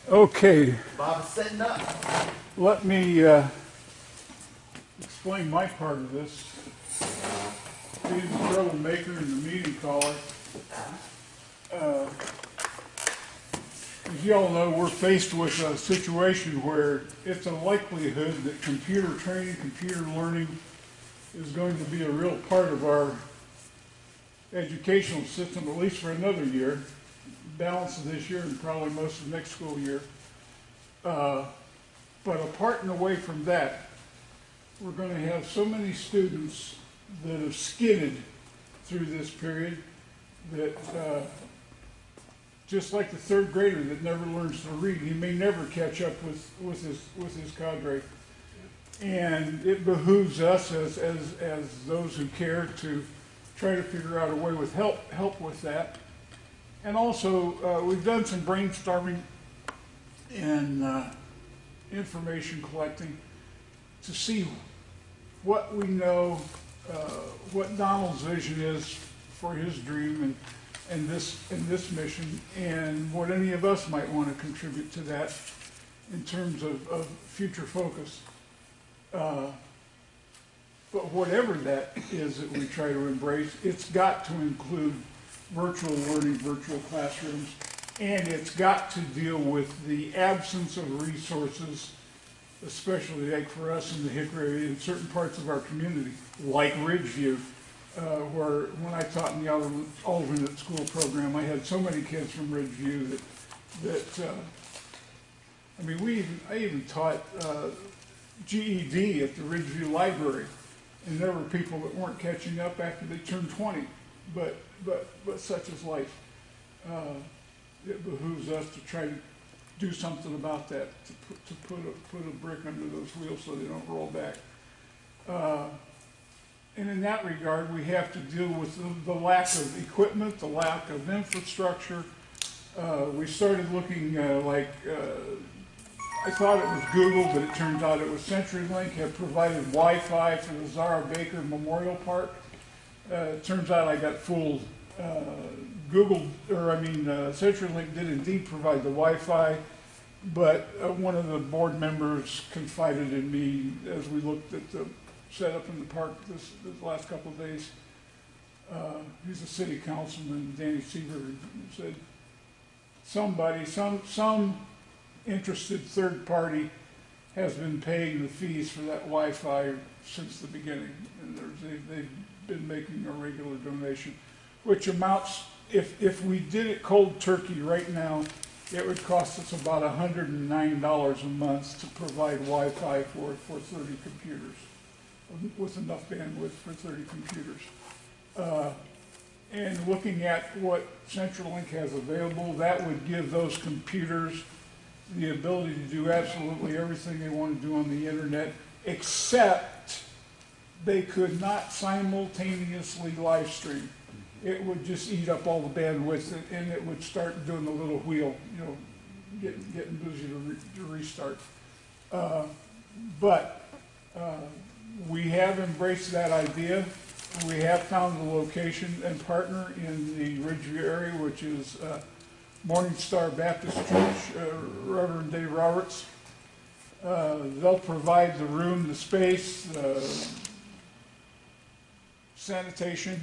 Okay, Bob is setting up. let me explain my part of this. Being the troublemaker and the meeting caller. As you all know, we're faced with a situation where it's a likelihood that computer training, computer learning is going to be a real part of our educational system, at least for another year, balance of this year and probably most of next school year. But apart and away from that, we're going to have so many students that have skidded through this period that just like the third grader that never learns to read, he may never catch up with his cadre. And it behooves us as those who care to try to figure out a way with help with that. And also, we've done some brainstorming and information collecting to see what we know, what Donald's vision is for his dream and this mission, and what any of us might want to contribute to that in terms of future focus. But whatever that is that we try to embrace, it's got to include virtual learning, virtual classrooms, and it's got to deal with the absence of resources, especially like for us in the Hickory area, in certain parts of our community, like Ridgeview, where when I taught in the alternate school program, I had so many kids from Ridgeview that I mean, I even taught GED at the Ridgeview Library, and there were people that weren't catching up after they turned 20, but such is life. It behooves us to try to do something about that, to put a brick under those wheels so they don't roll back. And in that regard, we have to deal with the lack of equipment, the lack of infrastructure. We started looking I thought it was Google, but it turns out it was CenturyLink, had provided Wi-Fi for the Zara Baker Memorial Park. It turns out I got fooled. CenturyLink did indeed provide the Wi-Fi, but one of the board members confided in me as we looked at the setup in the park this last couple of days. He's a city councilman, Danny Seaver, said some interested third party has been paying the fees for that Wi-Fi since the beginning, and they've been making a regular donation, which amounts, if we did it cold turkey right now, it would cost us about $109 a month to provide Wi-Fi for 30 computers, with enough bandwidth for 30 computers. And looking at what CenturyLink has available, that would give those computers the ability to do absolutely everything they want to do on the internet, except they could not simultaneously live stream. It would just eat up all the bandwidth, and it would start doing the little wheel, getting busy to restart. But we have embraced that idea. We have found the location and partner in the Ridgeview area, which is Morning Star Baptist Church, Reverend Dave Roberts. They'll provide the room, the space, sanitation.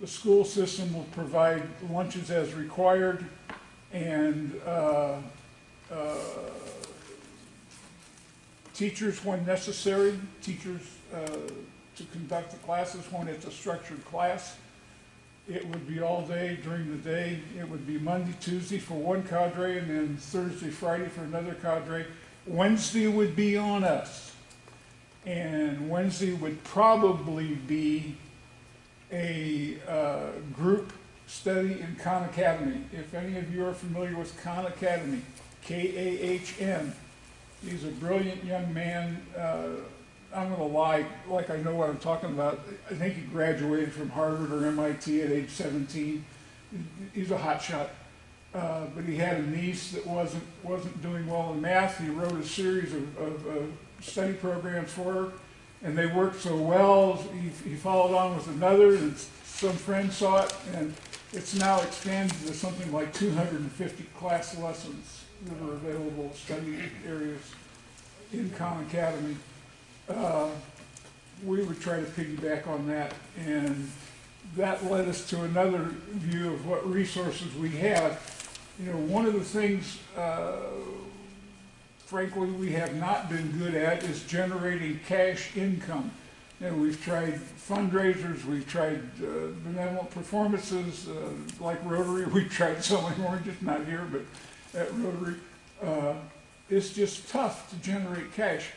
The school system will provide lunches as required, and teachers when necessary, to conduct the classes when it's a structured class. It would be all day during the day. It would be Monday, Tuesday for one cadre, and then Thursday, Friday for another cadre. Wednesday would be on us. And Wednesday would probably be a group study in Khan Academy. If any of you are familiar with Khan Academy, K-A-H-N, he's a brilliant young man. I'm going to lie, like I know what I'm talking about. I think he graduated from Harvard or MIT at age 17. He's a hot shot, but he had a niece that wasn't doing well in math. He wrote a series of study programs for her, and they worked so well. He followed on with another, and some friends saw it, and It's now expanded to something like 250 class lessons that are available, study areas in Khan Academy. We would try to piggyback on that, and that led us to another view of what resources we have. You know, one of the things, frankly, we have not been good at is generating cash income. You know, we've tried fundraisers, we've tried benevolent performances like Rotary. We've tried selling oranges, not here, but at Rotary. It's just tough to generate cash.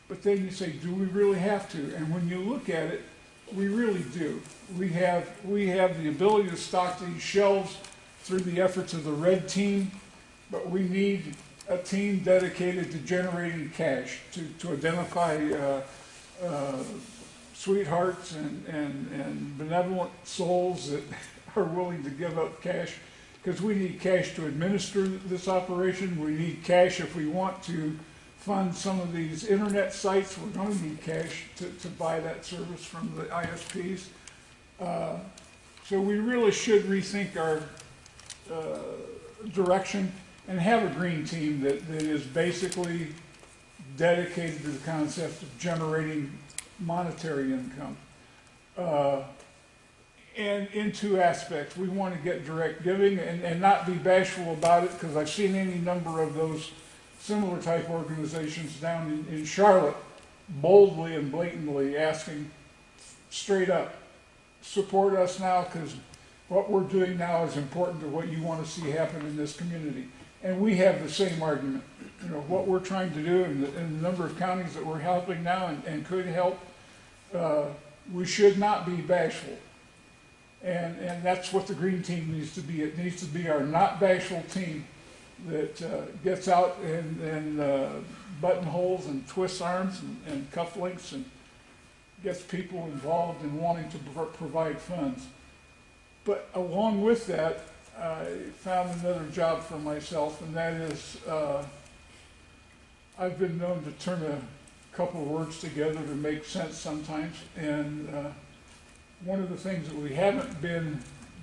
But then you say, do we really have to? And when you look at it, we really do. We have the ability to stock these shelves through the efforts of the red team, but we need a team dedicated to generating cash, to identify sweethearts and benevolent souls that are willing to give up cash, because we need cash to administer this operation. We need cash if we want to fund some of these internet sites. We're going to need cash to buy that service from the ISPs. So we really should rethink our direction and have a green team that is basically dedicated to the concept of generating monetary income. And in two aspects. We want to get direct giving and not be bashful about it, because I've seen any number of those similar type organizations down in Charlotte boldly and blatantly asking straight up, support us now, because what we're doing now is important to what you want to see happen in this community. And we have the same argument. You know, what we're trying to do in the number of counties that we're helping now and could help, we should not be bashful. And that's what the green team needs to be. It needs to be our not bashful team that gets out and buttonholes and twists arms and cufflinks and gets people involved in wanting to provide funds. But along with that, I found another job for myself, and that is I've been known to turn a couple of words together to make sense sometimes, and one of the things that we haven't been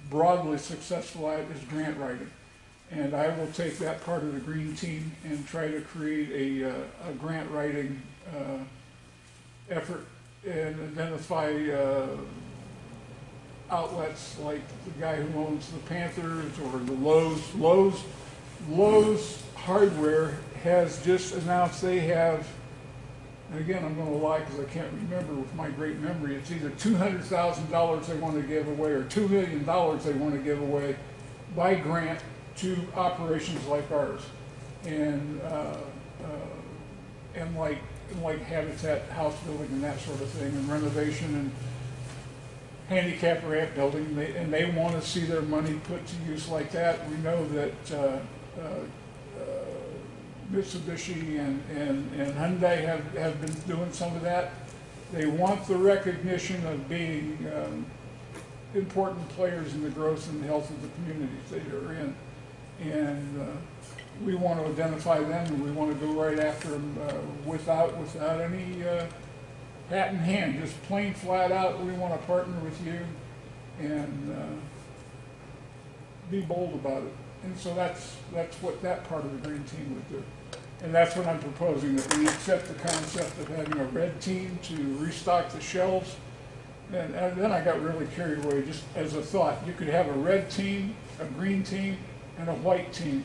broadly successful at is grant writing. And I will take that part of the green team and try to create a grant writing effort and identify outlets like the guy who owns the Panthers or the Lowe's. Lowe's Hardware has just announced they have, and again I'm going to lie because I can't remember with my great memory, it's either $200,000 they want to give away or $2 million they want to give away by grant to operations like ours, and like habitat, house building, and that sort of thing, and renovation and handicap ramp building, and they want to see their money put to use like that. We know that Mitsubishi and Hyundai have been doing some of that. They want the recognition of being important players in the growth and health of the communities they are in. And we want to identify them, and we want to go right after them without any hat in hand, just plain flat out. We want to partner with you and be bold about it. And so that's what that part of the green team would do. And that's what I'm proposing, that we accept the concept of having a red team to restock the shelves. And then I got really carried away just as a thought. You could have a red team, a green team, and a white team,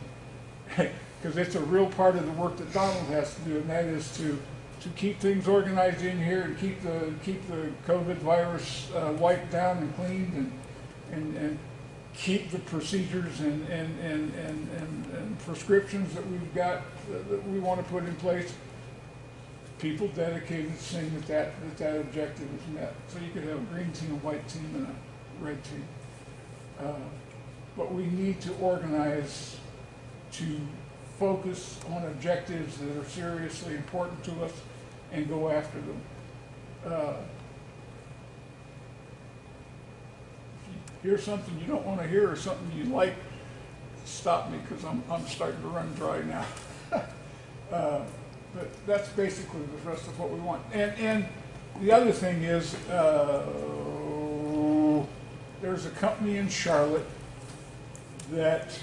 because it's a real part of the work that Donald has to do, and that is to keep things organized in here and keep the COVID virus wiped down and cleaned, and keep the procedures and prescriptions that we've got that we want to put in place. People dedicated to seeing that objective is met. So you could have a green team, a white team, and a red team. But we need to organize to focus on objectives that are seriously important to us and go after them. If you hear something you don't want to hear or something you like, stop me, because I'm starting to run dry now. But that's basically the rest of what we want. And the other thing is, there's a company in Charlotte that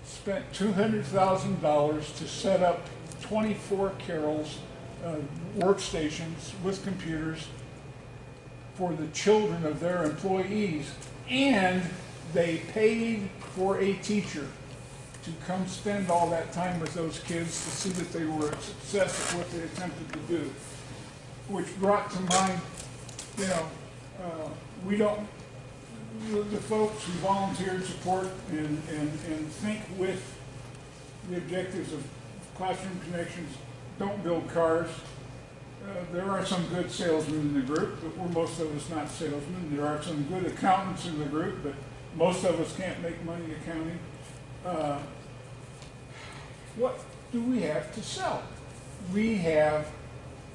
spent $200,000 to set up 24 Carol's workstations with computers for the children of their employees, and they paid for a teacher to come spend all that time with those kids to see that they were a success at what they attempted to do. Which brought to mind, you know, we don't, the folks who volunteer and support and think with the objectives of Classroom Connections don't build cars. There are some good salesmen in the group, but we're most of us not salesmen. There are some good accountants in the group, but most of us can't make money accounting. What do we have to sell? We have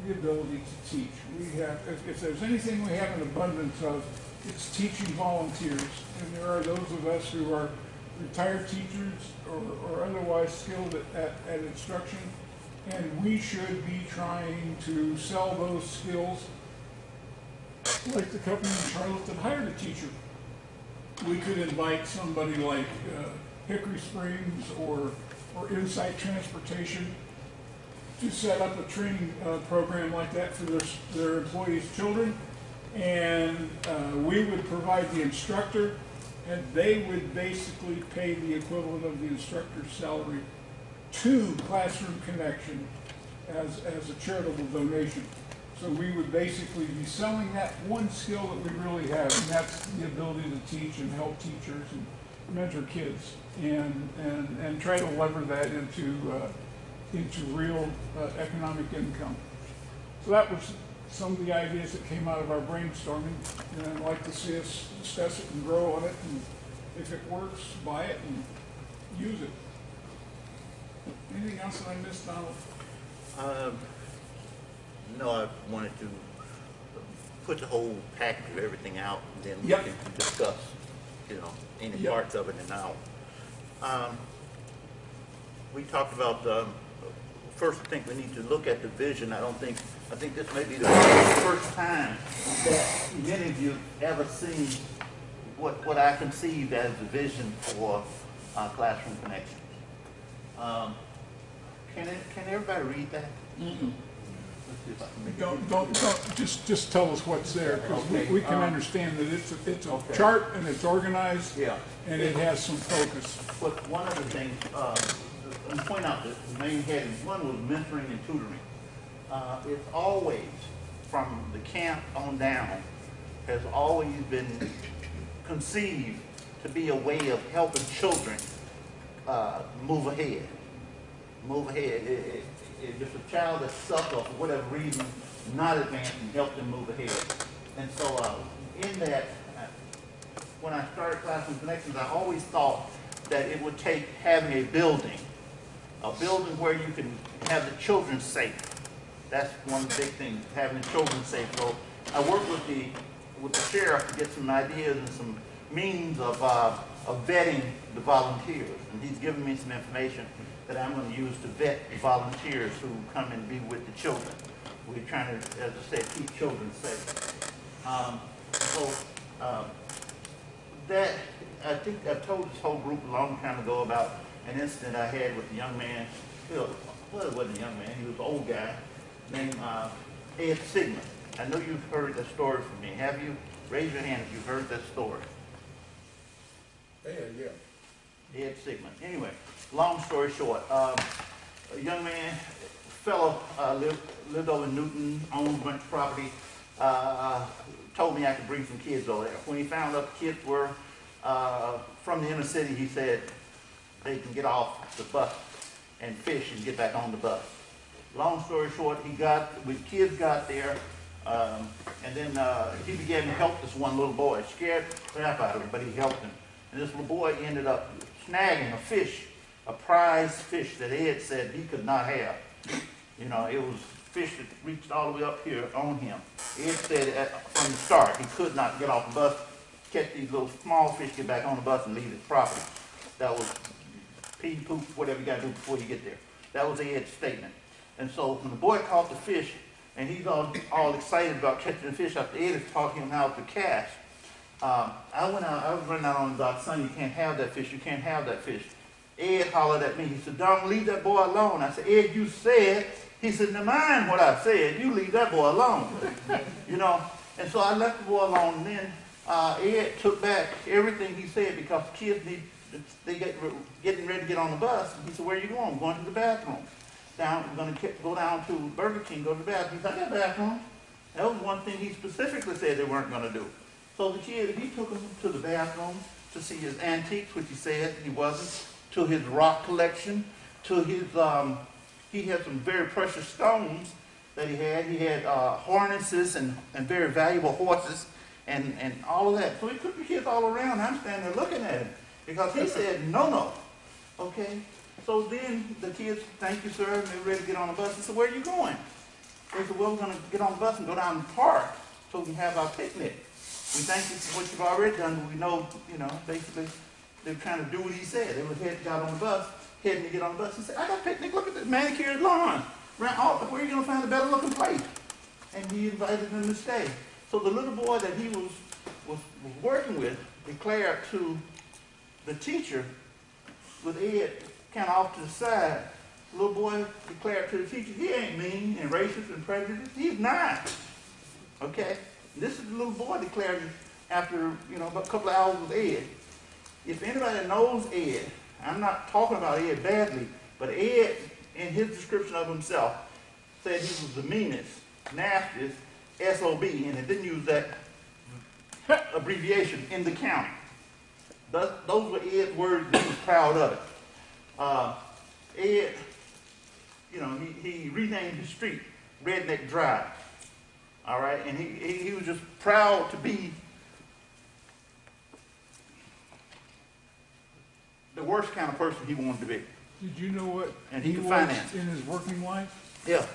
the ability to teach. We have, if there's anything we have an abundance of, it's teaching volunteers. And there are those of us who are retired teachers or otherwise skilled at instruction, and we should be trying to sell those skills like the company in Charlotte that hired a teacher. We could invite somebody like Hickory Springs or Insight Transportation to set up a training program like that for their employees' children, and we would provide the instructor, and they would basically pay the equivalent of the instructor's salary to Classroom Connection as a charitable donation. So we would basically be selling that one skill that we really have, and that's the ability to teach and help teachers and mentor kids, and try to lever that into real economic income. So that was some of the ideas that came out of our brainstorming, and I'd like to see us discuss it and grow on it, and if it works, buy it and use it. Anything else that I missed, Donald? No, I wanted to put the whole package of everything out, and then we Yep. can discuss, you know, any Yep. parts of it and now. We talked about, first I think we need to look at the vision. I think this may be the first time that many of you ever seen what I conceived as the vision for Classroom Connections. Can everybody read that? Mm-mm. Let's see if I can make it. Don't, just tell us what's there, because Okay, we can understand that it's a okay. chart, and it's organized, Yeah. and it has some focus. But one other thing, let me point out that the main headings, one was mentoring and tutoring. It's always, from the camp on down, has always been conceived to be a way of helping children move ahead. Move ahead. If a child that's stuck or for whatever reason not advancing, help them move ahead. And so in that, when I started Classroom Connections, I always thought that it would take having a building where you can have the children safe. That's one of the big things, having the children safe. So I worked with the sheriff to get some ideas and some means of vetting the volunteers, and he's given me some information that I'm going to use to vet the volunteers who come and be with the children. We're trying to, as I said, keep children safe. That, I think I've told this whole group a long time ago about an incident I had with a young man. Well, it wasn't a young man, he was an old guy named Ed Sigmund. I know you've heard that story from me. Have you? Raise your hand if you've heard that story. Yeah. Ed Sigmund. Anyway, long story short, a young man, fellow lived over in Newton, owned a bunch of property, told me I could bring some kids over there. When he found out the kids were from the inner city, he said they can get off the bus and fish and get back on the bus. Long story short, when kids got there, and then he began to help this one little boy. Scared the crap out of him, but he helped him. And this little boy ended up snagging a fish, a prize fish that Ed said he could not have. You know, it was fish that reached all the way up here on him. Ed said from the start he could not get off the bus, catch these little small fish, get back on the bus and leave his property. That was pee, poop, whatever you got to do before you get there. That was Ed's statement. And so when the boy caught the fish, and he's all excited about catching the fish after Ed is taught him how to cast, I went out, I was running out on the dock, son, you can't have that fish, you can't have that fish. Ed hollered at me, he said, Don, leave that boy alone. I said, Ed, you said, he said, never mind what I said, you leave that boy alone. You know, and so I left the boy alone, and then Ed took back everything he said because the kids getting ready to get on the bus. And he said, where are you going? I'm going to the bathroom. We're going to go down to Burger King, go to the bathroom. He said, I got a bathroom. That was one thing he specifically said they weren't going to do. So the kid, he took him to the bathroom to see his antiques, which he said he wasn't, to his rock collection, to his, he had some very precious stones that he had. He had harnesses and very valuable horses and all of that. So he took the kids all around. I'm standing there looking at him because he said, no. Okay? So then the kids, thank you, sir, and they're ready to get on the bus. He said, where are you going? They said, well, we're going to get on the bus and go down to the park so we can have our picnic. We thank you for what you've already done, but we know, basically, they're trying to do what he said. They got on the bus, heading to get on the bus. He said, I got a picnic, look at this manicured lawn. Where are you going to find a better looking place? And he invited them to stay. So the little boy that he was working with declared to the teacher, with Ed kind of off to the side, the little boy declared to the teacher, he ain't mean and racist and prejudiced, he's not. Okay? This is the little boy declared after, a couple of hours with Ed. If anybody knows Ed, I'm not talking about Ed badly, but Ed, in his description of himself, said he was the meanest, nastiest SOB, and it didn't use that abbreviation, in the county. Those were Ed's words, and he was proud of it. Ed, he renamed his street Redneck Drive. All right, and he was just proud to be the worst kind of person he wanted to be. Did you know what And he he could was finance. in his working life? Yeah.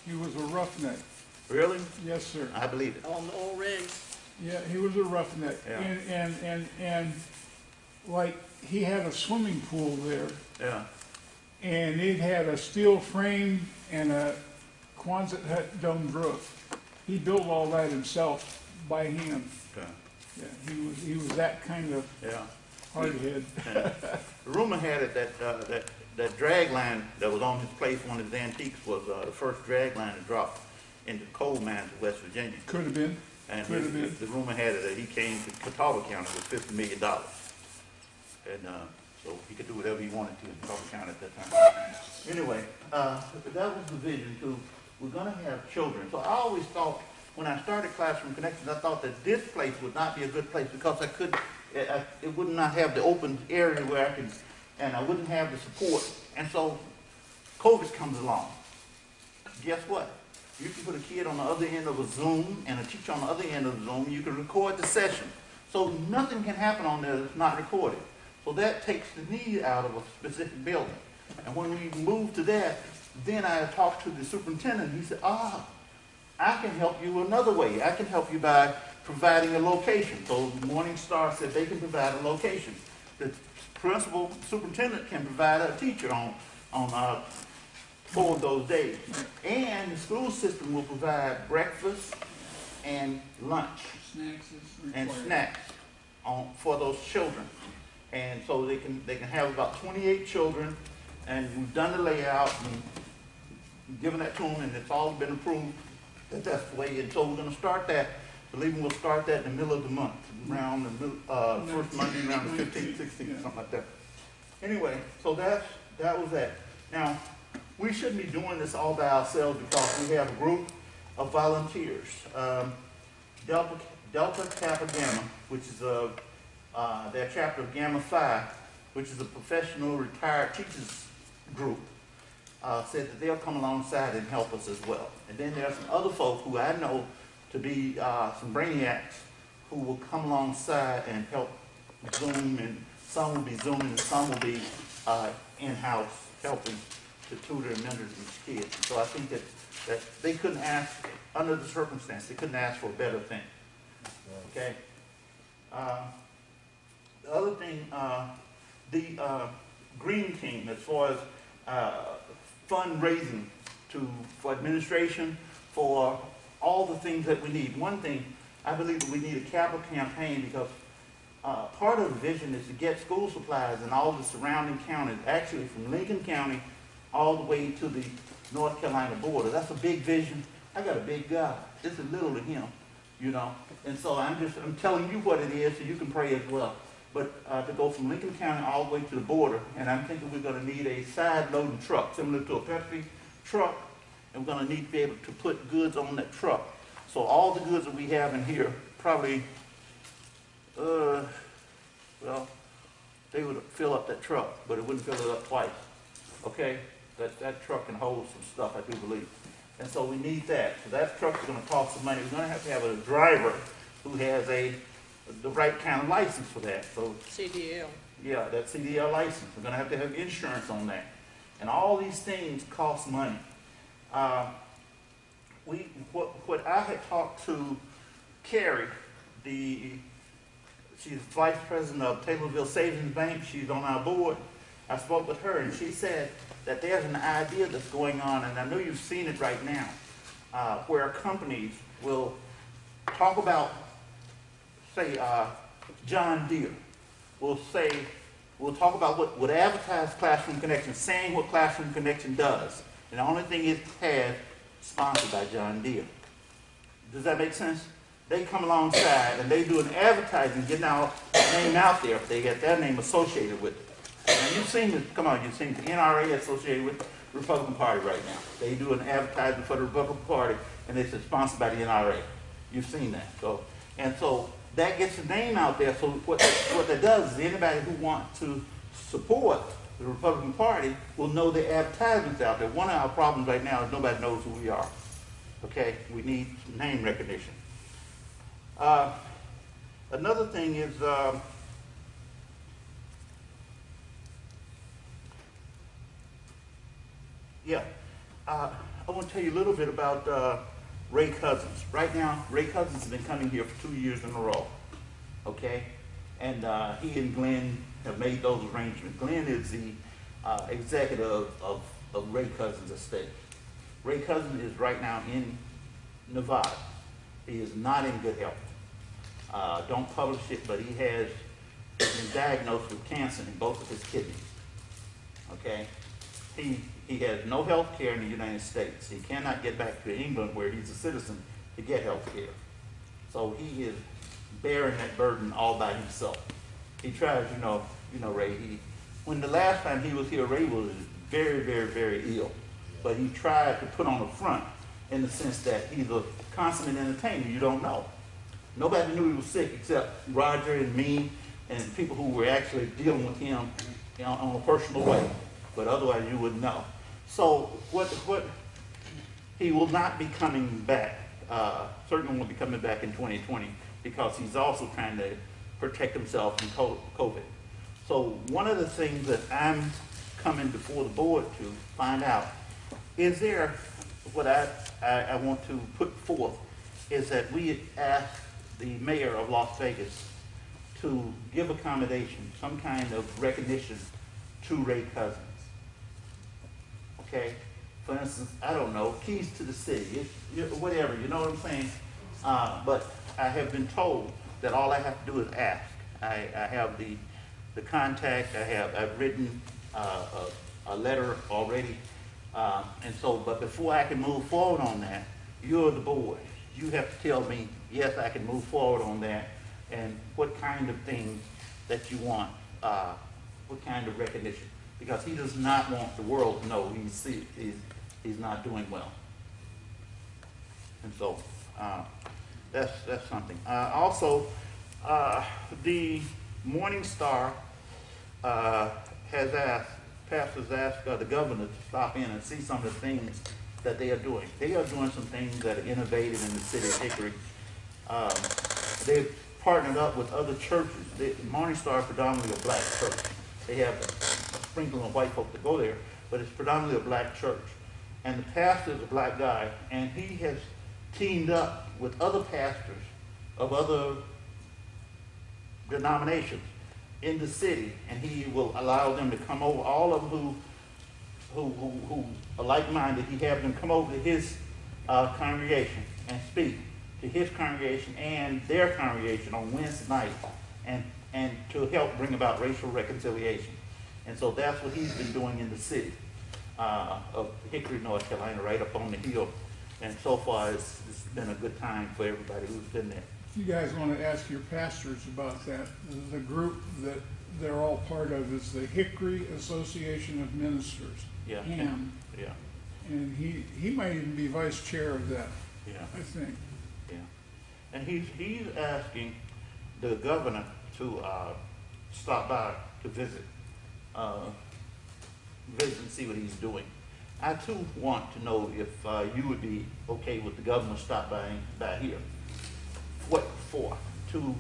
He was a roughneck. Really? Yes, sir. I believe it. On the old rigs. Yeah, he was a roughneck. Yeah. And like, he had a swimming pool there, Yeah. and it had a steel frame and a Quonset hut domed roof. He built all that himself by hand. Okay. Yeah, he was that kind of Yeah. hardhead. The rumor had it that drag line that was on his place, one of his antiques, was the first drag line to drop into the coal mines of West Virginia. Could have been. And Could have been. the rumor had it that he came to Catawba County with $50 million. And so he could do whatever he wanted to in Catawba County at that time. Anyway, that was the vision too. We're going to have children. So I always thought, when I started Classroom Connections, I thought that this place would not be a good place because it would not have the open area where and I wouldn't have the support. And so COVID comes along. Guess what? You can put a kid on the other end of a Zoom and a teacher on the other end of the Zoom. You can record the session. So nothing can happen on there that's not recorded. So that takes the need out of a specific building. And when we moved to that, then I talked to the superintendent. He said, I can help you another way. I can help you by providing a location. So Morningstar said they can provide a location. The principal superintendent can provide a teacher on 4 of those days. And the school system will provide breakfast and lunch and snacks for those children. And so they can have about 28 children, and we've done the layout and given that to them, and it's all been approved that that's the way. And so we're going to start that. Believe me, we'll start that in the middle of the month, around the middle, first Monday, around the 15th, 16th, something like that. Anyway, so that was that. Now, we shouldn't be doing this all by ourselves because we have a group of volunteers. Delta Kappa Gamma, which is their chapter of Gamma Phi, which is a professional retired teachers group, said that they'll come alongside and help us as well. And then there are some other folk who I know to be some brainiacs who will come alongside and help Zoom, and some will be Zooming and some will be in-house helping to tutor and mentor these kids. So I think that they couldn't ask, under the circumstance, they couldn't ask for a better thing. Okay? The other thing, the Green Team, as far as fundraising for administration, for all the things that we need. One thing, I believe that we need a capital campaign because part of the vision is to get school supplies in all the surrounding counties, actually from Lincoln County all the way to the North Carolina border. That's a big vision. I got a big God. This is little to him, you know. And so I'm telling you what it is so you can pray as well. But to go from Lincoln County all the way to the border, and I'm thinking we're going to need a side loading truck similar to a Pepsi truck, and we're going to need to be able to put goods on that truck. So all the goods that we have in here, probably, well, they would fill up that truck, but it wouldn't fill it up twice. Okay? That truck can hold some stuff, I do believe. And so we need that. So that truck is going to cost some money. We're going to have a driver who has the right kind of license for that. So CDL. yeah, that CDL license. We're going to have insurance on that. And all these things cost money. What I had talked to Carrie, she's vice president of Taylorville Savings Bank. She's on our board. I spoke with her and she said that there's an idea that's going on, and I know you've seen it right now, where companies will talk about, say, John Deere. We'll talk about what advertise Classroom Connection, saying what Classroom Connection does. And the only thing it has, sponsored by John Deere. Does that make sense? They come alongside and they do an advertising, getting our name out there if they get their name associated with it. And you've seen it, come on, you've seen the NRA associated with the Republican Party right now. They do an advertisement for the Republican Party and they say sponsored by the NRA. You've seen that. So that gets the name out there. So what that does is anybody who wants to support the Republican Party will know the advertisements out there. One of our problems right now is nobody knows who we are. Okay? We need name recognition. Another thing is, I want to tell you a little bit about Ray Cousins. Right now, Ray Cousins has been coming here for 2 years in a row. Okay? And he and Glenn have made those arrangements. Glenn is the executive of Ray Cousins' estate. Ray Cousins is right now in Nevada. He is not in good health. Don't publish it, but he has been diagnosed with cancer in both of his kidneys. Okay? He has no health care in the United States. He cannot get back to England where he's a citizen to get health care. So he is bearing that burden all by himself. He tries, you know Ray, when the last time he was here, Ray was very, very, very ill. But he tried to put on a front in the sense that he's a consummate entertainer. You don't know. Nobody knew he was sick except Roger and me and people who were actually dealing with him on a personal way. But otherwise you wouldn't know. So he will not be coming back, certainly won't be coming back in 2020 because he's also trying to protect himself from COVID. So one of the things that I'm coming before the board to find out is there, what I want to put forth is that we ask the mayor of Las Vegas to give accommodation, some kind of recognition to Ray Cousins. Okay? For instance, I don't know, keys to the city, whatever, you know what I'm saying? But I have been told that all I have to do is ask. I have the contact, I've written a letter already, but before I can move forward on that, you're the board. You have to tell me, yes, I can move forward on that, and what kind of things that you want, what kind of recognition. Because he does not want the world to know he's not doing well. And so that's something. Also, the Morning Star has asked, pastors asked the governor to stop in and see some of the things that they are doing. They are doing some things that are innovative in the city of Hickory. They've partnered up with other churches. The Morning Star is predominantly a black church. They have a sprinkling of white folk that go there, but it's predominantly a black church. And the pastor is a black guy, and he has teamed up with other pastors of other denominations in the city, and he will allow them to come over. All of them who are like-minded, he have them come over to his congregation and speak. to his congregation and their congregation on Wednesday night, and to help bring about racial reconciliation. And so that's what he's been doing in the city of Hickory, North Carolina, right up on the hill. And so far, it's been a good time for everybody who's been there. If you guys want to ask your pastors about that, the group that they're all part of is the Hickory Association of Ministers, Yeah. HAM. Yeah, And he might even be vice chair of that, yeah, I think. yeah. And he's asking the governor to stop by to visit and see what he's doing. I too want to know if you would be okay with the governor stop by here. What for? To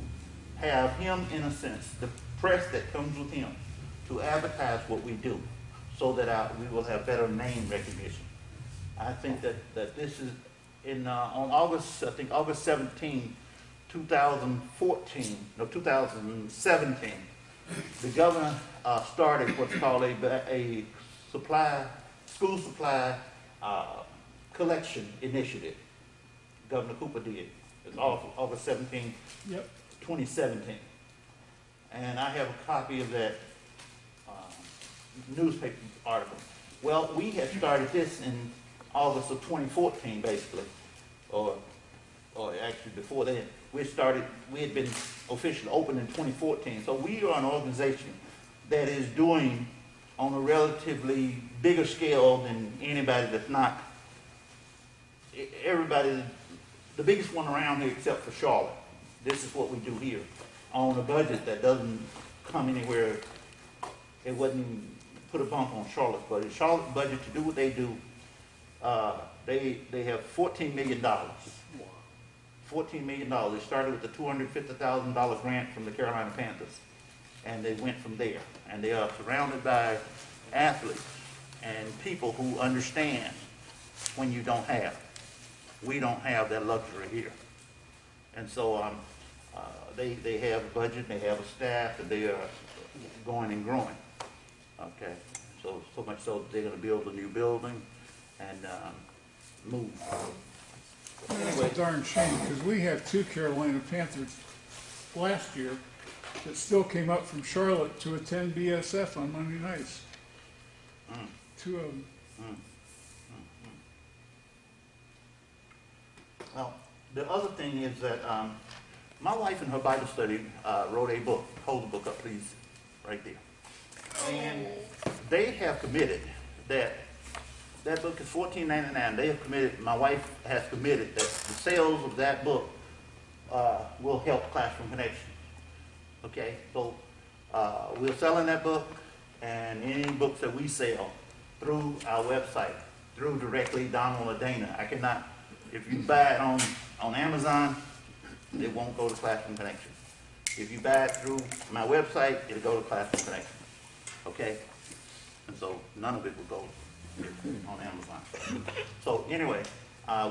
have him, in a sense, the press that comes with him, to advertise what we do, so that we will have better name recognition. I think that this is on August 17, 2017, the governor started what's called a school supply collection initiative. Governor Cooper did. It's August 17, Yep. 2017. And I have a copy of that newspaper article. Well, we had started this in August of 2014, basically, or actually before then. We had been officially open in 2014. So we are an organization that is doing on a relatively bigger scale than anybody that's not, everybody, the biggest one around here except for Charlotte. This is what we do here on a budget that doesn't come anywhere. It wouldn't even put a bump on Charlotte's budget. Charlotte's budget, to do what they do, they have $14 million. $14 million. They started with the $250,000 grant from the Carolina Panthers, and they went from there. And they are surrounded by athletes and people who understand when you don't have. We don't have that luxury here. And so they have a budget, they have a staff, and they are going and growing. Okay, so much so that they're going to build a new building and move. That's a darn shame, because we have two Carolina Panthers last year that still came up from Charlotte to attend BSF on Monday nights. Two of them. Well, the other thing is that my wife in her Bible study wrote a book. Hold the book up, please, right there. And they have committed that book is $14.99. They have committed, my wife has committed that the sales of that book will help Classroom Connection. Okay, so we're selling that book, and any books that we sell through our website, through directly Donald or Dana, I cannot, if you buy it on Amazon, it won't go to Classroom Connection. If you buy it through my website, it'll go to Classroom Connection. Okay? And so none of it will go on Amazon. So anyway,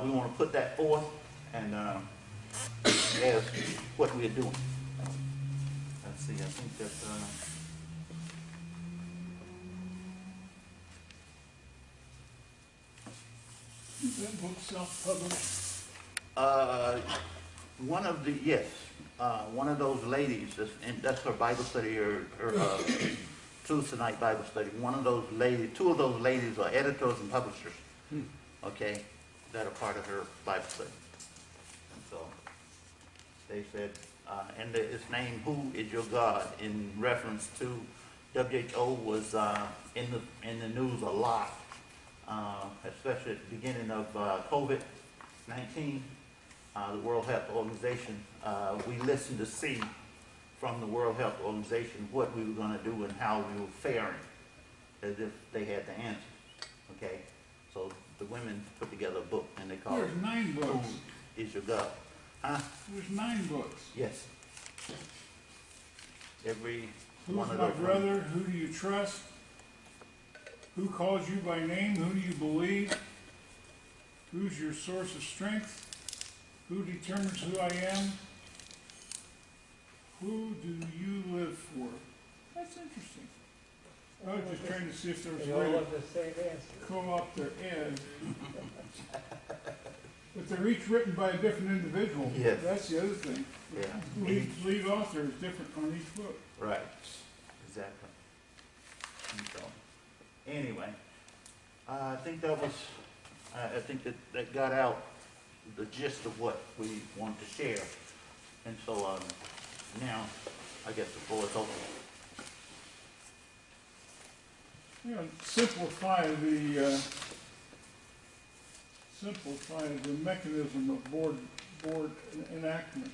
we want to put that forth and as what we're doing. Let's see, I think that Is that book self-published? one of those ladies, and that's her Bible study, her Tuesday night Bible study. One of those ladies, two of those ladies are editors and publishers, okay, that are part of her Bible study. And so they said, and it's named "Who Is Your God?" in reference to WHO was in the news a lot, especially at the beginning of COVID-19. The World Health Organization, we listened to see from the World Health Organization what we were going to do and how we were faring, as if they had the answers. Okay, so the women put together a book and they called it There's 9 books. "Who Is Your God?" Huh? There's 9 books. Yes. Every Who's one of my those. brother? Who do you trust? Who calls you by name? Who do you believe? Who's your source of strength? Who determines who I am? Who do you live for? That's interesting. I was just trying to see if there was They a all way to have the same answer. co-opt their ed. But they're each written by a different individual. Yes. That's the other thing. Yeah. Lead author is different on each book. Right, exactly. And so, anyway, I think that was, I think that got out the gist of what we wanted to share. And so, now, I guess the floor is open. You know, simplify the mechanism of board enactment.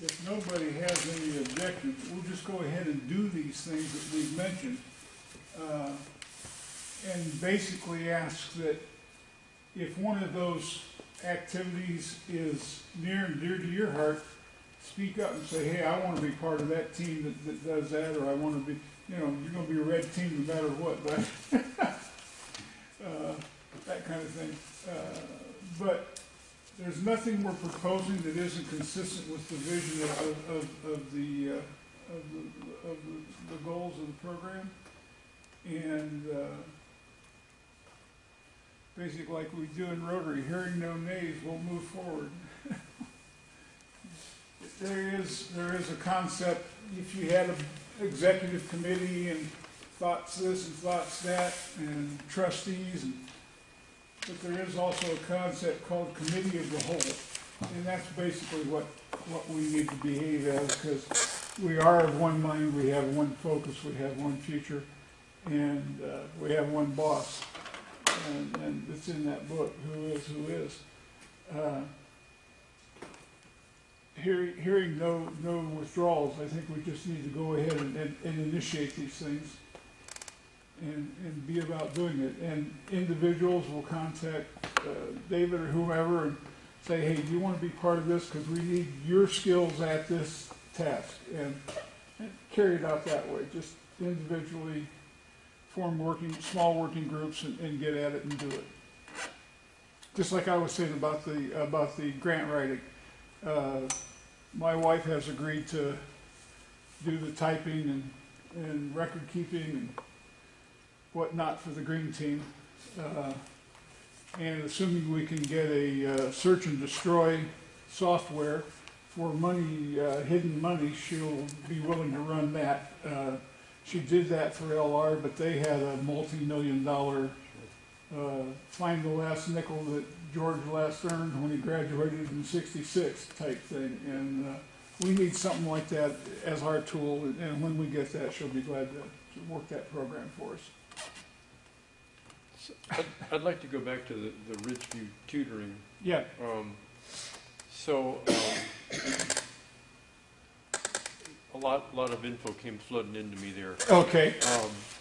If nobody has any objections, we'll just go ahead and do these things that we've mentioned. And basically ask that if one of those activities is near and dear to your heart, speak up and say, hey, I want to be part of that team that does that, or I want to be, you know, you're going to be a red team no matter what, but that kind of thing. But there's nothing we're proposing that isn't consistent with the vision of the goals of the program. And basically, like we do in Rotary, hearing no nays, we'll move forward. There is a concept, if you had an executive committee and thoughts this and thoughts that, and trustees, but there is also a concept called committee of the whole. And that's basically what we need to behave as, because we are of one mind, we have one focus, we have one future, and we have one boss. And it's in that book, who is. Hearing no withdrawals, I think we just need to go ahead and initiate these things and be about doing it. And individuals will contact David or whomever and say, hey, do you want to be part of this? Because we need your skills at this task. And carry it out that way, just individually form small working groups and get at it and do it. Just like I was saying about the grant writing. My wife has agreed to do the typing and record keeping and whatnot for the green team. And assuming we can get a search and destroy software for money, hidden money, she'll be willing to run that. She did that for LR, but they had a multi-million-dollar find the last nickel that George last earned when he graduated in '66 type thing. And we need something like that as our tool, and when we get that, she'll be glad to work that program for us. So I'd like to go back to the Ridgeview tutoring. Yeah. A lot of info came flooding into me there. Okay.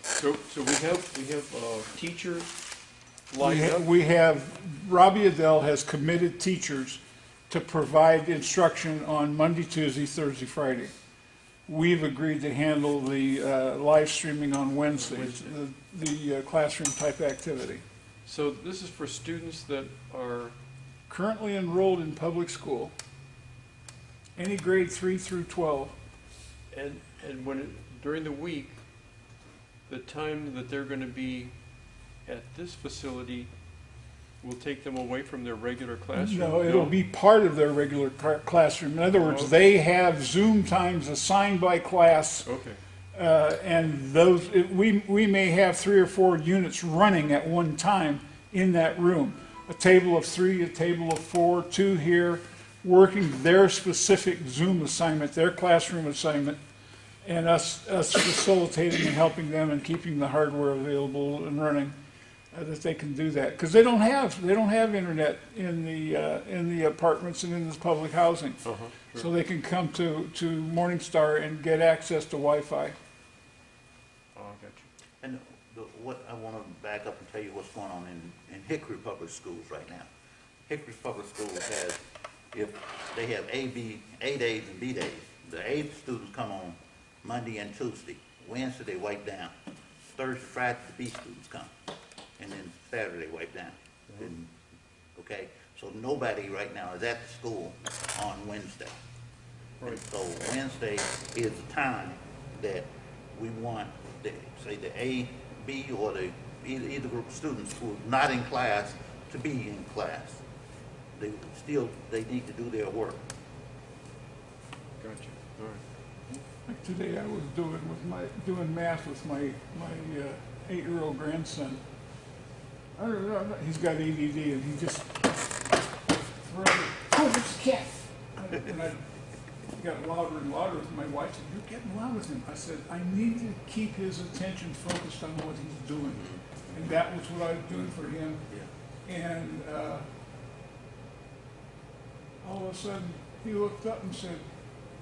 So we have teachers lined up. We have, Robbie Adele has committed teachers to provide instruction on Monday, Tuesday, Thursday, Friday. We've agreed to handle the live streaming on Wednesdays, the classroom type activity. So this is for students that are Currently enrolled in public school, any grade 3 through 12. and when during the week, the time that they're going to be at this facility will take them away from their regular classroom? No, it'll be part of their regular classroom. In other words, Okay. they have Zoom times assigned by class. Okay. And we may have 3 or 4 units running at one time in that room. A table of 3, a table of 4, 2 here, working their specific Zoom assignment, their classroom assignment, and us facilitating and helping them and keeping the hardware available and running, that they can do that. Because they don't have internet in the apartments and in the public housing. Sure. So they can come to Morningstar and get access to Wi-Fi. Oh, I got you. And what I want to back up and tell you what's going on in Hickory Public Schools right now. Hickory Public Schools has, if they have A days and B days, the A students come on Monday and Tuesday. Wednesday they wipe down. Thursday, Friday the B students come. And then Saturday wipe down. And, okay, so nobody right now is at the school on Wednesday. Right. And so Wednesday is the time that we want, say the A, B, or the either group of students who are not in class to be in class. they need to do their work. Gotcha, all right. Like today I was doing math with my 8-year-old grandson. I don't know, he's got ADD and he just, oh, it's a cat. And I got louder and louder with my wife, said, you're getting loud with him. I said, I need to keep his attention focused on what he's doing. And that was what I was doing for him. Yeah. And all of a sudden, he looked up and said,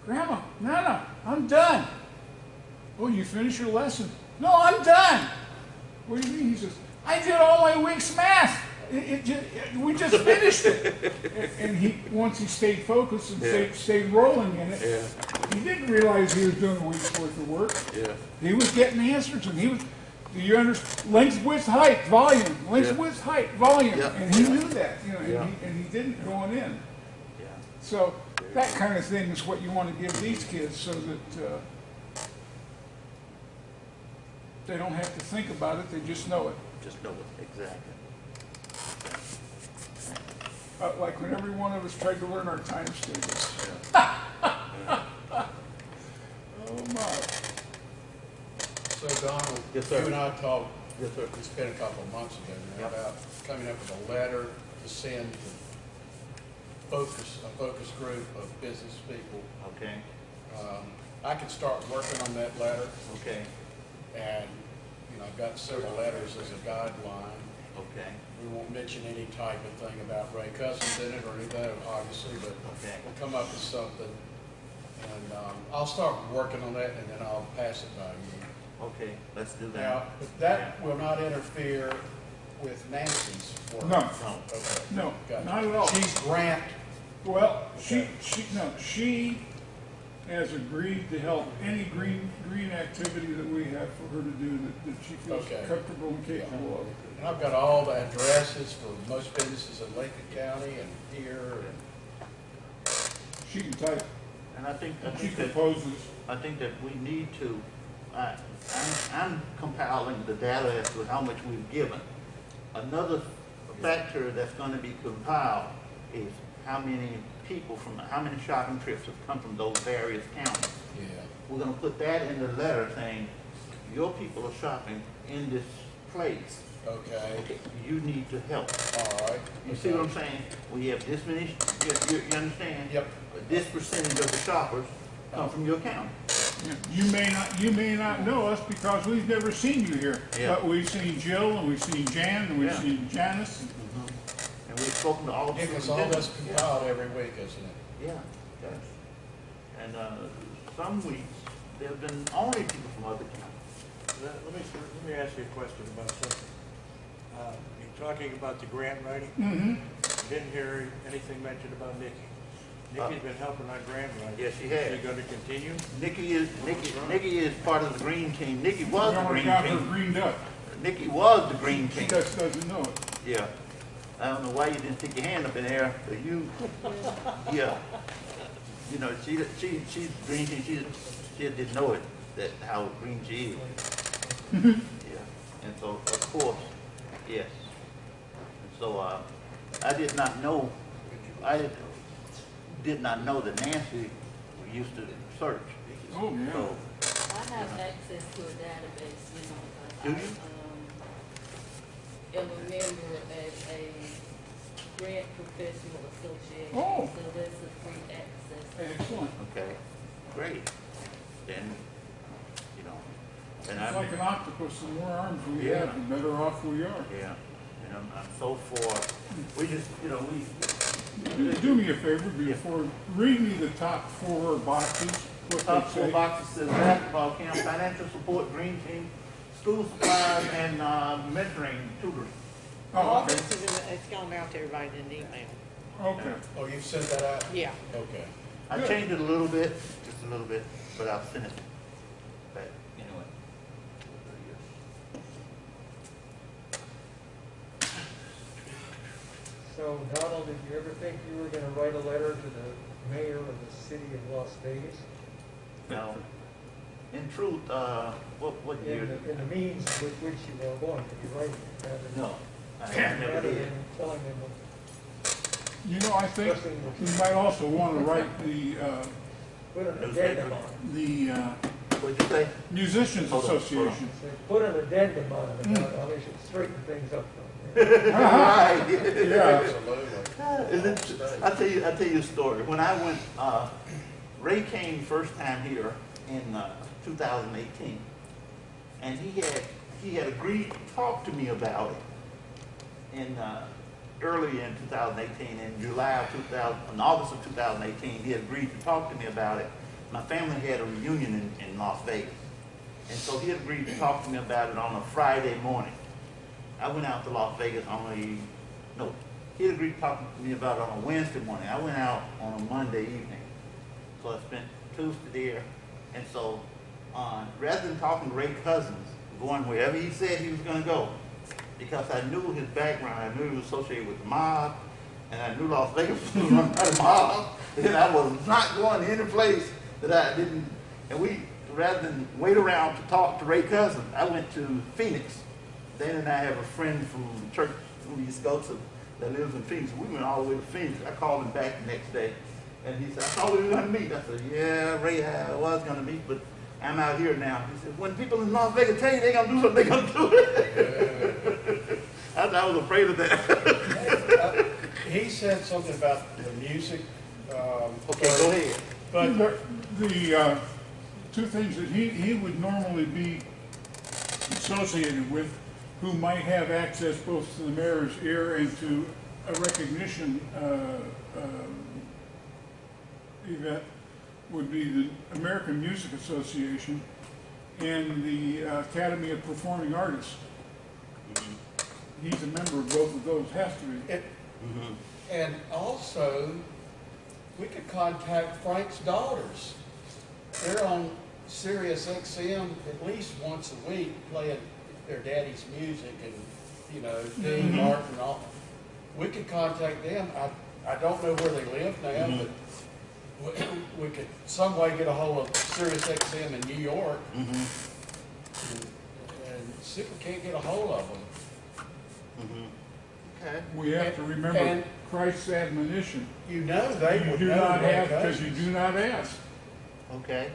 Grandma, Nana, I'm done. Oh, you finished your lesson? No, I'm done. What do you mean? He says, I did all my week's math. We just finished it. Once he stayed focused and stayed rolling in it, he didn't realize he was doing a week's worth of work. Yeah. He was getting answers, and he was, do you understand? Length, width, height, volume. Length, width, height, volume. Yeah. And he knew that, Yeah. and he didn't going in. Yeah. So that kind of thing is what you want to give these kids so that they don't have to think about it, they just know it. Just know it, exactly. Like when every one of us tried to learn our times tables. Oh my. So Donald, Yes, sir. you and I talked, Yes, sir. it's been a couple of months ago now, Yep. about coming up with a letter to send to a focus group of business people. Okay, I can start working on that letter, okay, and, I've got several letters as a guideline. okay, We won't mention any type of thing about Ray Cousins in it or anything, obviously, but okay. we'll come up with something. And I'll start working on that, and then I'll pass it by you. Okay, let's do that. Now, but that will not interfere with Nancy's work. No. No, Okay. No, Gotcha. not at all. She's grant, Well, Okay. she has agreed to help any green activity that we have for her to do that she feels Okay. comfortable and capable of. and I've got all the addresses for most businesses in Lincoln County and here, and She can type, and I think she that, proposes. I think that we need to, I'm compiling the data as to how much we've given. Another factor that's gonna be compiled is how many people how many shopping trips have come from those various counties. yeah. We're gonna put that in the letter saying, your people are shopping in this place. Okay, You need to help. all right. You see what I'm saying? We have this many, you understand? Yep. But this percentage of the shoppers come from your county. Yeah, you may not know us because we've never seen you here. Yeah. But we've seen Jill, and we've seen Jan, and we've Yeah. seen Janice. And we've spoken to all the Yeah, because all that's superintendents. compiled every week, isn't it? Yeah, yes. And, some weeks, there have been only people from other counties. Let me ask you a question about something. You're talking about the grant writing. Mm-hmm. I didn't hear anything mentioned about Nikki. Nikki's been helping on grant writing. Yes, she has. Is she gonna continue? Nikki is part of the green team. Nikki We was the already green got her team. greened up. Nikki was the green She team. just doesn't know it. Yeah. I don't know why you didn't stick your hand up in the air, but yeah. She's green team, she didn't know it, that how green she is. Yeah. And so, of course, yes. And so, I did not know that Nancy used to search. Oh, yeah. So, I have access to a database, Do because you? I am a member of a grant professional association. Oh. So there's a free access. Excellent. okay, great. Then, and It's like an octopus, the more arms we Yeah. have, the better off we are. yeah, and I'm so for, we just, Do me a favor, before, read me the top 4 boxes, what top they 4 say. boxes says basketball camp, financial support, green team, school supplies, and mentoring, tutoring. Oh, okay, This is it's gone out to everybody in an email. okay. Oh, you've sent that out? Yeah. Okay. I Good. changed it a little bit, just a little bit, but I'll send it back anyway. So Donald, did you ever think you were gonna write a letter to the mayor of the city of Las Vegas? Now, in truth, what year? In the means with which you are going to be writing it, rather than, No, I never rather did. than telling them You know, I think you might also want to write Put an addendum on it. the What'd you say? Musicians Hold on, hold on. Association. Say, put an addendum on it, I mean, it should straighten things up. Right. Yeah, Absolutely. I'll tell you a story. When I went, Ray came first time here in 2018, and he had agreed to talk to me about it in early in 2018, in August of 2018, he had agreed to talk to me about it. My family had a reunion in Las Vegas, and so he had agreed to talk to me about it on a Friday morning. I went out to Las Vegas he had agreed to talk to me about it on a Wednesday morning. I went out on a Monday evening. So I spent Tuesday there. And so, rather than talking to Ray Cousins, going wherever he said he was gonna go, because I knew his background, I knew he was associated with the mob, and I knew Las Vegas was run by the mob, and I was not going to any place that I didn't, and rather than wait around to talk to Ray Cousins, I went to Phoenix. Dan and I have a friend from the church we used to go to that lives in Phoenix. We went all the way to Phoenix. I called him back the next day, and he said, I thought we were going to meet. I said, yeah, Ray, I was going to meet, but I'm out here now. He said, when people in Las Vegas tell you they're going to do something, they're going to do it. I was afraid of that. He said something about the music. Okay, go ahead. But the two things that he would normally be associated with, who might have access both to the mayor's ear and to a recognition event, would be the American Music Association and the Academy of Performing Artists. He's a member of both of those, has to be. and also, we could contact Frank's daughters. They're on Sirius XM at least once a week playing their daddy's music and, you know, Dean Martin and all. We could contact them. I don't know where they live now, but we could some way get a hold of Sirius XM in New York and see if we can't get a hold of them. Okay. We have to remember And- Christ's admonition. You know they You would do know not Ray have because you Cousins. do not ask. Okay.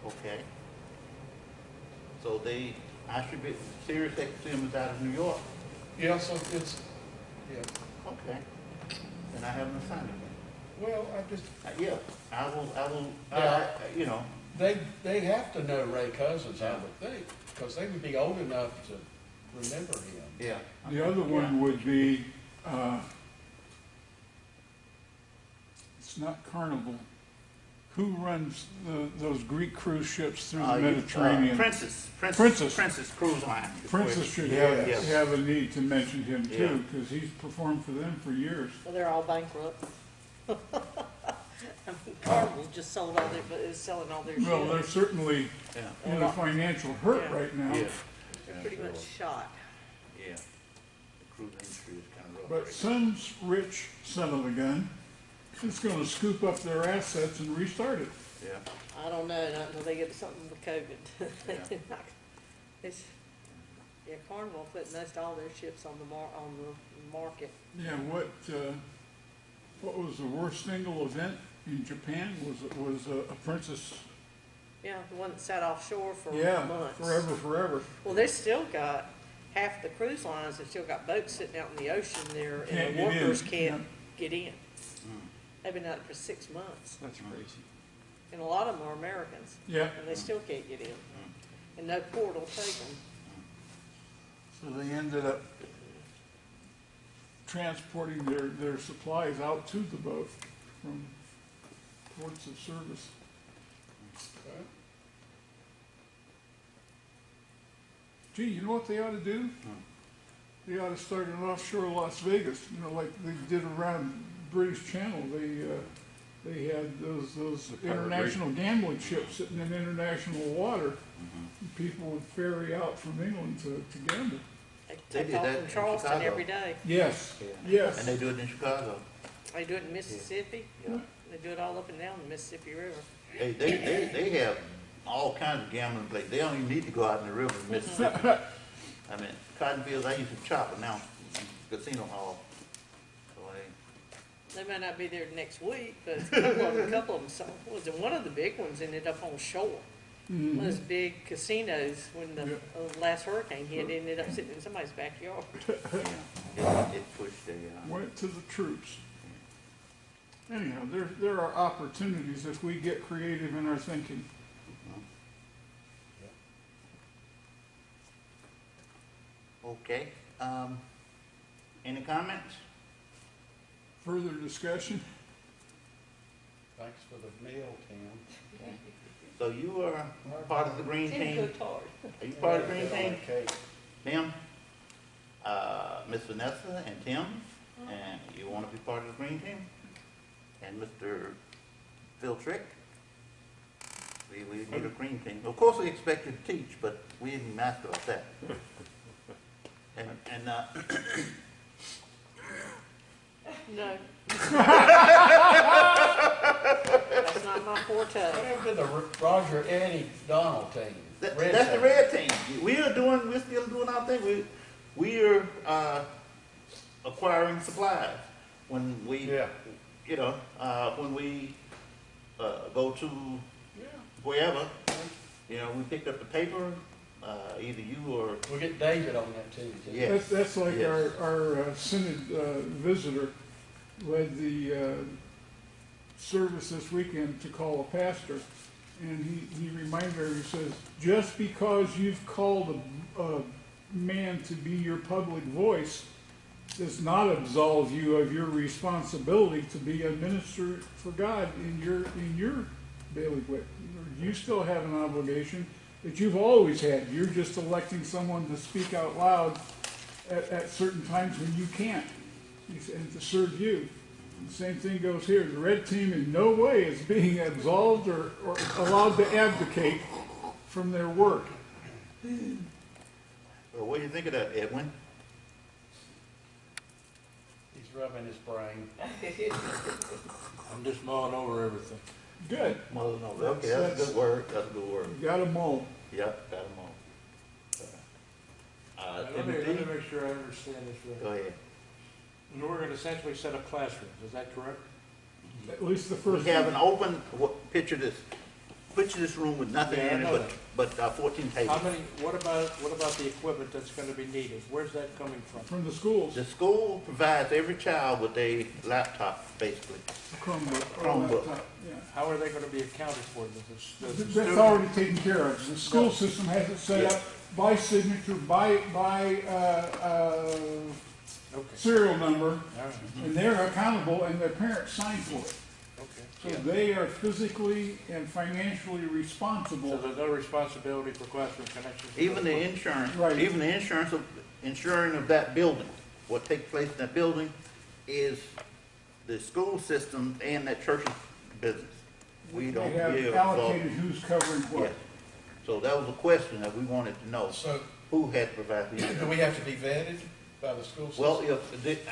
Okay. So I should be, Sirius XM is out of New York. Yeah, so it's, yeah. Okay. And I have an assignment. Well, I just, Yeah, I will, Yeah. you know, they have to know Ray Cousins, I would think, because they would be old enough to remember him. yeah. The other one would be, it's not Carnival. Who runs those Greek cruise ships through the Mediterranean? Princess Princess. Cruise Line. Princess should Yes. have a need to mention him Yeah. too, because he's performed for them for years. Well, they're all bankrupt. I mean, Carnival just sold all their, but is selling all their Well, they're ships. certainly Yeah, in a financial hurt Yeah. right now. yeah, They're pretty much shot. yeah. The cruise industry is kind of rough. But some rich son of a gun is gonna scoop up their assets and restart it. Yeah, I don't know, not until they get something with COVID. Yeah. It's, yeah, Carnival put most all their ships on the market. Yeah, what was the worst single event in Japan? Was a Princess, Yeah, the one that sat offshore for yeah, months. forever. Well, they've still got, half the cruise lines have still got boats sitting out in the ocean there, Can't and the get in, workers yeah. can't get in. They've been out for 6 months, That's crazy. and a lot of them are Americans, Yeah, and they still can't get in. And no port will take them. so they ended up transporting their supplies out to the boat from ports of service. Gee, you know what they ought to do? They ought to start an offshore Las Vegas, you know, like they did around British Channel. They had those international gambling ships sitting in international water. And people would ferry out from England to gamble. They They take did off that from in Charleston Chicago. every day. Yes, yeah. yes. And they do it in Chicago. They do it in Mississippi. Yeah. They do it all up and down the Mississippi River. They have all kinds of gambling places. They don't even need to go out in the river in Mississippi. I mean, cotton fields, I used to chop, but now it's casino hall. So They may not be there next week, but a couple of them, was it one of the big ones ended up on shore? One of those big casinos, when the last hurricane hit, ended up sitting in somebody's backyard. It pushed the, Went to the troops. Anyhow, there are opportunities if we get creative in our thinking. okay. Any comments? Further discussion? Thanks for the meal, Tim. So you are part of the green Tim team? cooked hard. Are you part of the green Get on team? the cake. Tim, Miss Vanessa and Tim, and you want to be part of the green team? And Mr. Phil Trick? We need a green team. Of course, we expect you to teach, but we didn't ask about that. And No. That's not my forte. Whatever to the Roger Eddie Donald team. that's Red the team. red team. We're still doing our thing. We are acquiring supplies. When we, Yeah. when we go to wherever, we picked up the paper, either you or, We'll get David on that too. yeah. That's like Yes. our Synod visitor led the service this weekend to call a pastor. And he reminded her, he says, just because you've called a man to be your public voice does not absolve you of your responsibility to be a minister for God in your bailiwick. You still have an obligation that you've always had. You're just electing someone to speak out loud at certain times when you can't, and to serve you. The same thing goes here. The red team in no way is being absolved or allowed to abdicate from their work. Well, what do you think of that, Edwin? He's rubbing his brain. I'm just mulling over everything. Good. Well, no, okay, that's a good word. That's a good word. You got them all. Yep, got them all. Let me Timothy, make sure I understand this go right. ahead. We're gonna essentially set up classrooms, is that correct? At least the We first have one. an open, picture this room with nothing Yeah, I in know it but 14 How tables. many, what about the equipment that's gonna be needed? Where's that coming from? From the schools, The school provides every child with a laptop, basically. Chromebook. Chromebook. laptop, yeah. How are they gonna be accounted for? Does the That's student- already taken care of. The school system has it set up by signature, by Okay, serial number, all right, and they're accountable, and their parents sign for it. okay. So they are physically and financially So responsible. there's no responsibility for classroom connections? Even the insurance, Right. even the insuring of that building, what takes place in that building is the school system and that church's business. We don't They have give, allocated who's covering yeah. what. So that was a question that we wanted to know, So, who had to provide the do insurance? we have to be vetted by the school system? Well,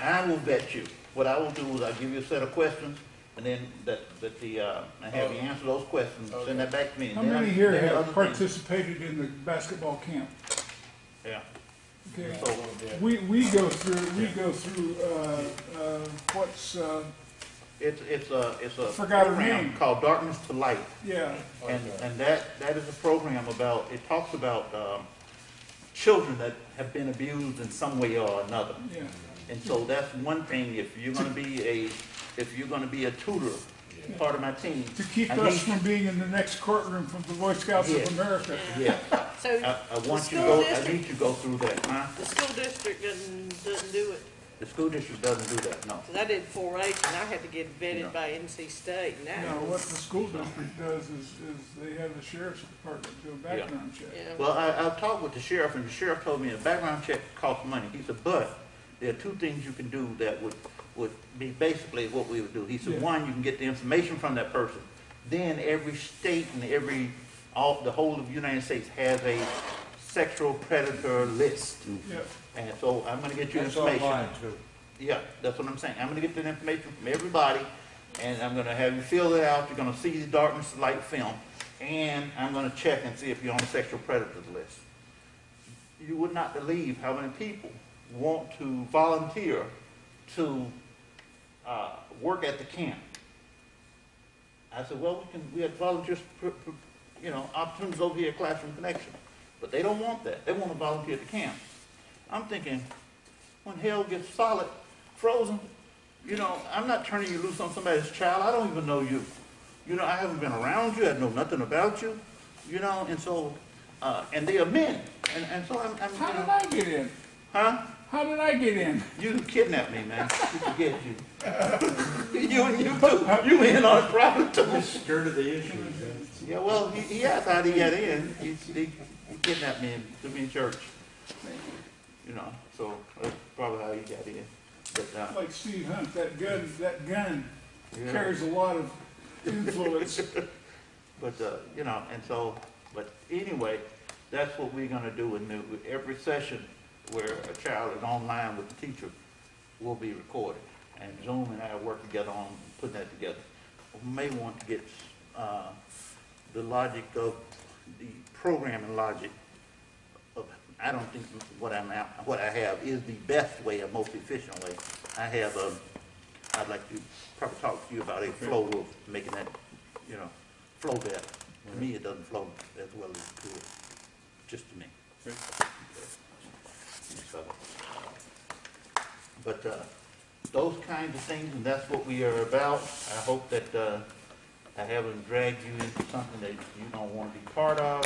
I will vet you. What I will do is I'll give you a set of questions, and then I have you answer those questions, send that back to me. and How then many I- here then the have other thing- participated in the basketball camp? Yeah, Okay, so, we go through, what's, it's a Forgot her program name. called Darkness to Light. yeah, And that is a program about, it talks about, children that have been abused in some way or another. yeah. And so that's one thing, if you're gonna be a tutor, part of my team. To keep I us need- from being in the next courtroom from the Boy Scouts Yes. of America. Yeah, So I want you to school go, I district- need you to go through that, huh? the school district doesn't do it. The school district doesn't do that, no. Cause I did 4-H and I had to get Yeah. vetted by NC State and that Now, what was, the school district does is they have the sheriff's department do a background check. yeah. Well, I've talked with the sheriff, and the sheriff told me a background check costs money. He said, but there are two things you can do that would be basically what we would do. He said, Yeah. one, you can get the information from that person. Then every state and the whole of the United States has a sexual predator list. Yeah, And so I'm gonna get you That's information. online too. Yeah, that's what I'm saying. I'm gonna get that information from everybody, and I'm gonna have you fill it out. You're gonna see the Darkness to Light film, and I'm gonna check and see if you're on the sexual predators list. You would not believe how many people want to volunteer to work at the camp. I said, well, we had volunteers, opportunities over here at Classroom Connection. But they don't want that. They want to volunteer at the camp. I'm thinking, when hell gets solid, frozen, I'm not turning you loose on somebody's child. I don't even know you. I haven't been around you. I know nothing about you. And so, and they are men. And so I'm How did I get in? huh? How did I get in? You kidnapped me, man. You forget you. You too. You in on it probably too. Skirted the issue. Yeah, well, he asked how he got in. He kidnapped me and took me in church. So that's probably how he got in. But, Like Steve Hunt, that gun yeah. carries a lot of influence. But, but anyway, that's what we're gonna do in every session where a child is online with the teacher will be recorded. And Zoom and I work together on putting that together. We may want to get, the logic of the programming logic of, I don't think what I have is the best way or most efficient way. I'd like to probably talk to you about a flow of making that, flow better. To me, it doesn't flow as well as it could, just to me. Okay. So, but those kinds of things, and that's what we are about. I hope that I haven't dragged you into something that you don't want to be part of.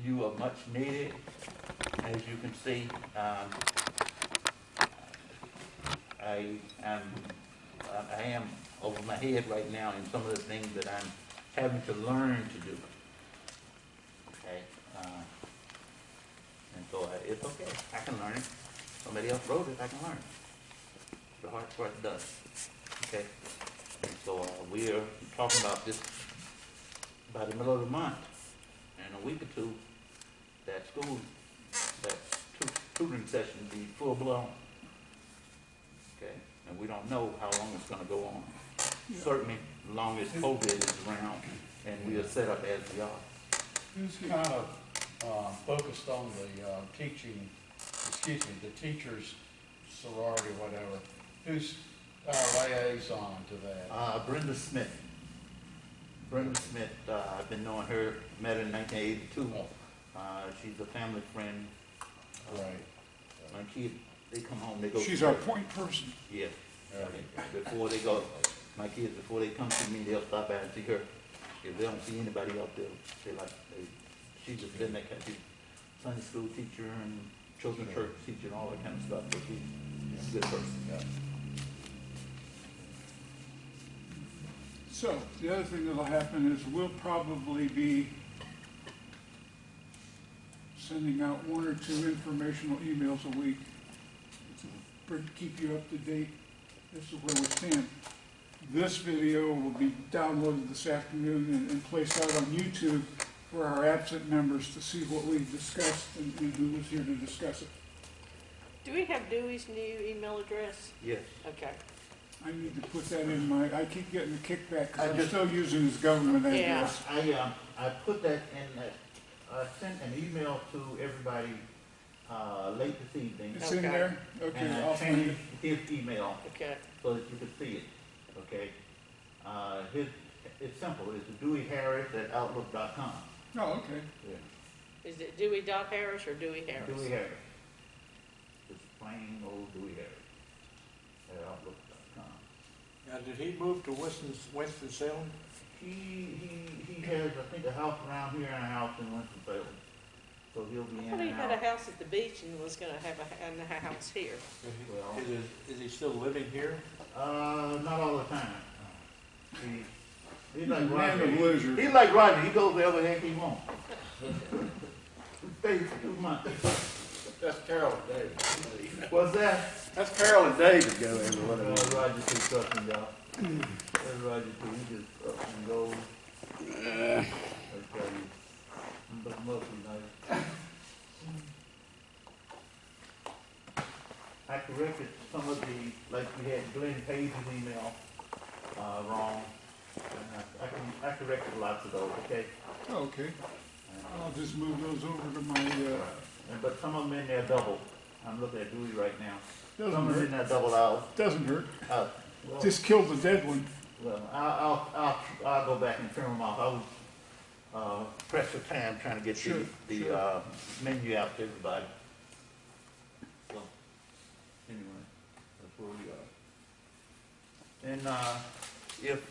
You are much needed, as you can see. I am over my head right now in some of the things that I'm having to learn to do. Okay, and so it's okay. I can learn it. Somebody else wrote it. I can learn it. The hard part does. Okay, and so we are talking about this by the middle of the month. In a week or two, that tutoring session will be full blown. Okay, and we don't know how long it's going to go on. Yeah. Certainly, as long as COVID is around and we are set up as we are. Who's kind of focused on the the teachers sorority, whatever? Who's liaison to that? Brenda Smith. Brenda Smith, I've been knowing her, met her in 1982. She's a family friend. Right. My kid, they come home, they go. She's to our church. point person. Yeah. Before they go, my kids, before they come to me, they'll stop by and see her. If they don't see anybody else, she's just been that kind of Sunday school teacher and children's church teacher and all that kind of stuff, but she's a good person. So, the other thing that'll happen is we'll probably be sending out 1 or 2 informational emails a week to keep you up to date as to where we stand. This video will be downloaded this afternoon and placed out on YouTube for our absent members to see what we've discussed and who was here to discuss it. Do we have Dewey's new email address? Yes. Okay. I need to put that in I keep getting a kickback I because I'm just- still using his government Yeah. address. I put that in that, I sent an email to everybody, late this evening. It's in Okay. there? Okay, And I'll I find changed it. his email Okay. so that you could see it, okay? It's simple, it's DeweyHarris@outlook.com. Oh, okay. Is it Dewey Dot Harris or Dewey Harris? Dewey Harris. Just plain old Dewey Harris@outlook.com. Now, did he move to Winston-Salem? He has, I think, a house around here and a house in Winston-Salem. So he'll be I in thought he and had a out. house at the beach and was gonna have a house here. Well, Is he still living here? not all the time. He's like He's a man Roger. of leisure. He's like Roger, he goes wherever the heck he wants. He stays for 2 months. That's Carol and David. What's that? That's Carol and David go everywhere. Roger too up and down. That's Roger too, he just up and goes. I tell you, but mostly nice. I corrected some of the, like we had Glenn Page's email, wrong. And I corrected lots of those, okay? Oh, okay. I'll just move those over to my, But some of them in there double, I'm looking at Dewey right now. Doesn't Someone's hurt. in that double aisle. Doesn't hurt. Well, Just kill the dead one. well, I'll go back and turn them off. I was, pressed for time trying to get Sure, the menu out to everybody. So, anyway, that's where we are. And, if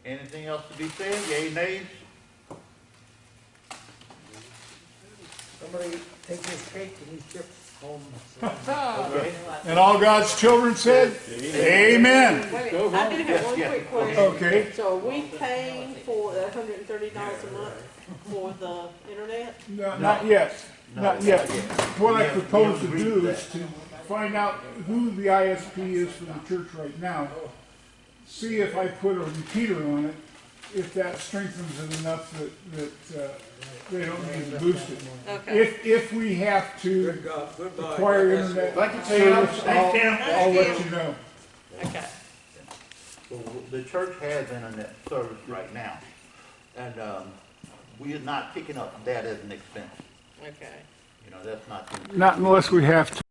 anything else to be said, yea, nays? Somebody take this cake and these chips home. Okay. And all God's children said, Amen. Wait a minute, I do have one Yes, quick yes. question. Okay. So are we paying for that $130 a month for the internet? No, not yet, not yet. What I propose to we do agreed is to find out who the ISP is for the church right now. See if I put a repeater on it, if that strengthens it enough that they don't need to boost it. Okay. If we have to Goodbye. acquire internet Thank you, Tim. service, Thanks, Tim. I'll let you know. Okay. So the church has internet service right now, and, we are not picking up that as an expense. Okay. You know, that's not. Not unless we have to.